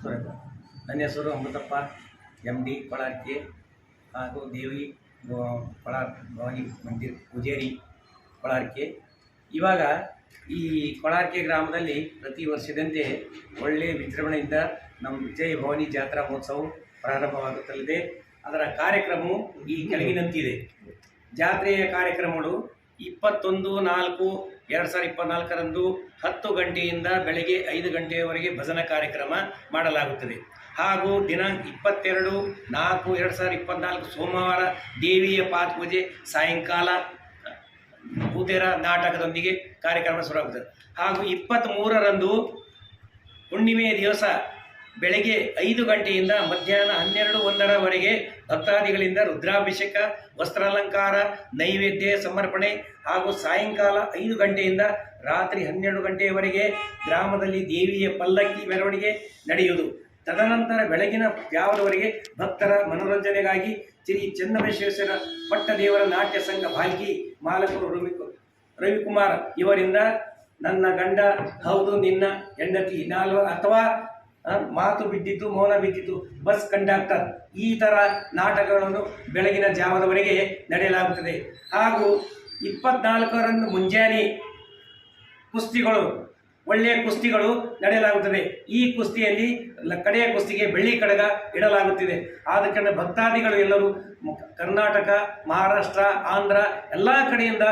ನನ್ನ ಹೆಸರು ಅಮೃತಪ್ಪ MD ಕೊಳಾರ್ಕೆ ಹಾಗೂ ದೇವಿ ಭವಾನಿ ಮಂದಿರ ಪೂಜಾರಿ ಕೊಳಾರ್ಕೆ. ಇವಾಗ ಈ ಕೊಳಾರ್ಕೆ ಗ್ರಾಮದಲ್ಲಿ ಪ್ರತಿ ವರ್ಷದಂತೆ ಒಳ್ಳೆಯ ವಿಜೃಂಭಣೆಯಿಂದ ನಮ್ಮ ವಿಜಯ ಭವಾನಿ ಜಾತ್ರಾ ಮಹೋತ್ಸವ ಪ್ರಾರಂಭವಾಗುತ್ತಲಿದೆ. ಅದರ ಕಾರ್ಯಕ್ರಮವು ಈ ಕೆಳಗಿನಂತಿದೆ. ಜಾತ್ರೆಯ ಕಾರ್ಯಕ್ರಮಗಳು 21/4/2024 10 ಗಂಟೆಯಿಂದ ಬೆಳಗ್ಗೆ 5 ಗಂಟೆಯವರೆಗೆ ಭಜನಾ ಕಾರ್ಯಕ್ರಮ ಮಾಡಲಾಗುತ್ತದೆ. ಹಾಗೂ ದಿನಾಂಕ 22/4/2024 ಸೋಮವಾರ ದೇವಿಯ ಪಾದಪೂಜೆ, ಸಾಯಂಕಾಲ ಉದರ ನಾಟಕದೊಂದಿಗೆ ಕಾರ್ಯಕ್ರಮ ಶುರುವಾಗುತ್ತದೆ. ಹಾಗೂ 23ರಂದು ಹುಣ್ಣಿಮೆಯ ದಿವಸ ಬೆಳಗ್ಗೆ 5 ಗಂಟೆಯಿಂದ ಮಧ್ಯಾಹ್ನ 12:01ರವರೆಗೆ ಭಕ್ತಾದಿಗಳಿಂದ ರುದ್ರಾಭಿಷೇಕ, ವಸ್ತ್ರಾಲಂಕಾರ, ನೈವೇದ್ಯ ಸಮರ್ಪಣೆ ಹಾಗೂ ಸಾಯಂಕಾಲ 5 ಗಂಟೆಯಿಂದ ರಾತ್ರಿ 12 ಗಂಟೆಯವರೆಗೆ ಗ್ರಾಮದಲ್ಲಿ ದೇವಿಯ ಪಲ್ಲಕ್ಕಿ ಮೆರವಣಿಗೆ ನಡೆಯುವುದು. ತದನಂತರ ಬೆಳಗಿನ ಜಾವದವರೆಗೆ ಭಕ್ತರ ಮನೋರಂಜನೆಗಾಗಿ ಶ್ರೀ ಚೆನ್ನಬಸವೇಶ್ವರ ಪಟ್ಟದೇವರ ನಾಟ್ಯ ಸಂಘ ಭಾಗ್ಯ ಮಾಲಕರು ರವಿಕುಮಾರ್ ಇವರಿಂದ ನನ್ನ ಗಂಡ ಹೌದು ನಿನ್ನ ಹೆಂಡತಿ ಅಥವಾ ಮಾತು ಬಿದ್ದಿತ್ತು ಮೌನ ಬಿದ್ದಿತ್ತು, ಬಸ್ ಕಂಡಕ್ಟರ್, ಈ ಥರ ನಾಟಕಗಳನ್ನು ಬೆಳಗಿನ ಜಾವದವರೆಗೆ ನಡೆಯಲಾಗುತ್ತದೆ. ಹಾಗೂ 24ರಂದು ಮುಂಜಾನೆ ಕುಸ್ತಿಗಳು, ಒಳ್ಳೆಯ ಕುಸ್ತಿಗಳು ನಡೆಯಲಾಗುತ್ತದೆ. ಈ ಕುಸ್ತಿಯಲ್ಲಿ ಕಡೆಯ ಕುಸ್ತಿಗೆ ಬೆಳ್ಳಿ ಕಡಗ ಇಡಲಾಗುತ್ತಿದೆ. ಆದ ಕಾರಣ ಭಕ್ತಾದಿಗಳು ಎಲ್ಲರೂ ಕರ್ನಾಟಕ, ಮಹಾರಾಷ್ಟ್ರ, ಆಂಧ್ರ ಎಲ್ಲ ಕಡೆಯಿಂದ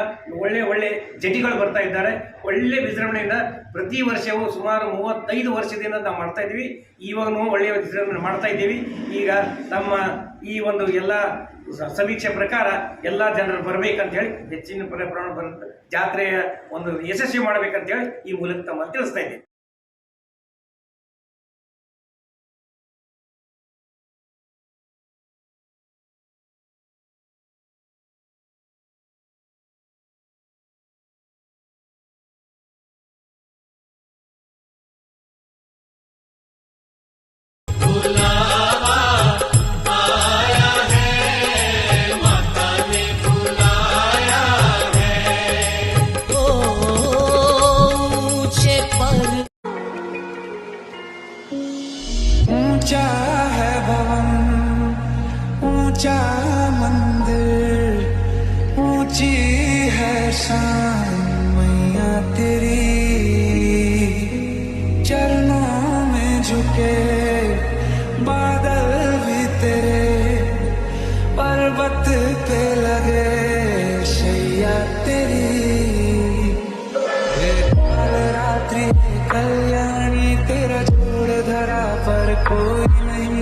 ಒಳ್ಳೆ ಜಟಿಗಳು ಬರ್ತಾ ಇದ್ದಾರೆ. ಒಳ್ಳೆ ವಿಜೃಂಭಣೆಯಿಂದ ಪ್ರತಿ ವರ್ಷವೂ ಸುಮಾರು 35 ವರ್ಷದಿಂದ ನಾವು ಮಾಡ್ತಾ ಇದ್ದೀವಿ. ಇವಾಗೂ ಒಳ್ಳೆಯ ವಿಜೃಂಭಣೆ ಮಾಡ್ತಾ ಇದ್ದೀವಿ. ಈಗ ನಮ್ಮ ಈ ಒಂದು ಎಲ್ಲ ಸಮೀಕ್ಷೆ ಪ್ರಕಾರ ಎಲ್ಲ ಜನರು ಬರಬೇಕಂತೇಳಿ, ಹೆಚ್ಚಿನ ಪ್ರಮಾಣ ಬರುತ್ತೆ, ಜಾತ್ರೆಯ ಒಂದು ಯಶಸ್ವಿ ಮಾಡಬೇಕಂತೇಳಿ ಈ ಮೂಲಕ ತಮ್ಮ ತಿಳಿಸ್ತಾ ಇದ್ದೀವಿ. ऊंचा है भवन, ऊंचा मंदिर, ऊंची है शान मैया तेरी, चरणों में झुके बादल भी तेरे, पर्वत पे लगे शैया तेरी, काल रात्रि कल्याणी तेरा जोड़ धरा पर कोई नहीं।